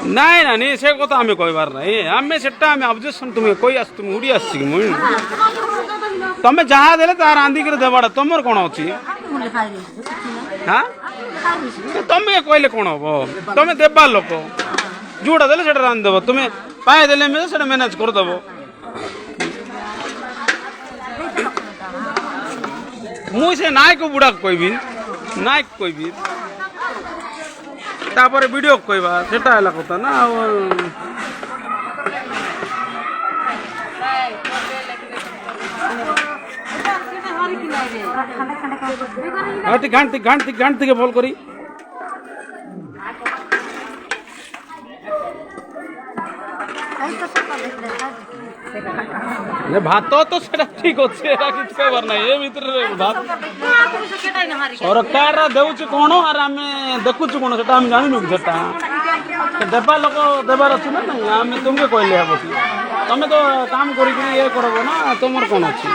ନାଇଁ ନାଇଁ ସେ କଥା ଆମେ କହିବାର ନାହିଁ ଆମେ ସେଟା ଆମେ ଅବଜେକ୍ସନ ତୁମେ କହି ଆସ ତୁମେ ଉଡ଼ି ଆସିଛି କି ମୁଇଁ ତମେ ଯାହା ଦେଲେ ତାହା ରାନ୍ଧିକିରି ଦେବାଟା ତମର କ'ଣ ଅଛି ହଁ ତମେ କହିଲେ କ'ଣ ହବ ତମେ ଦେବା ଲୋକ ଯୋଉଟା ଦେଲେ ସେଟା ରାନ୍ଧିଦେବ ତୁମେ ପାଏ ଦେଲେ ସେଟା ମ୍ୟାନେଜ କରିଦେବ ମୁଁ ସେ ନାୟକ ବୁଢ଼ାକୁ କହିବି ନାୟକ କହିବି ତାପରେ ଭିଡ଼ିଓ କହିବା ସେଟା ହେଲା କଥା ନା ଆଉ ଘାଣ୍ଟି ଭଲ କରି ଭାତ ତ ସେଟା ଠିକ ଅଛି ଏଟା କିଛି କହିବାର ନାହିଁ ଏ ଭିତରେ ସରକାର ଦେଉଛି କ'ଣ ଆର ଆମେ ଦେଖୁଛୁ କ'ଣ ସେଟା ଆମେ ଜାଣିନୁ ସେଟା ଦେବା ଲୋକ ଦେବାର ଅଛି ନା ନାଇଁ ଆମେ ତୁମକୁ କହିଲେ ହେବ କି ତମେ ତ କାମ କରିକି ଇଏ କରବ ନା ତମର କ'ଣ ଅଛି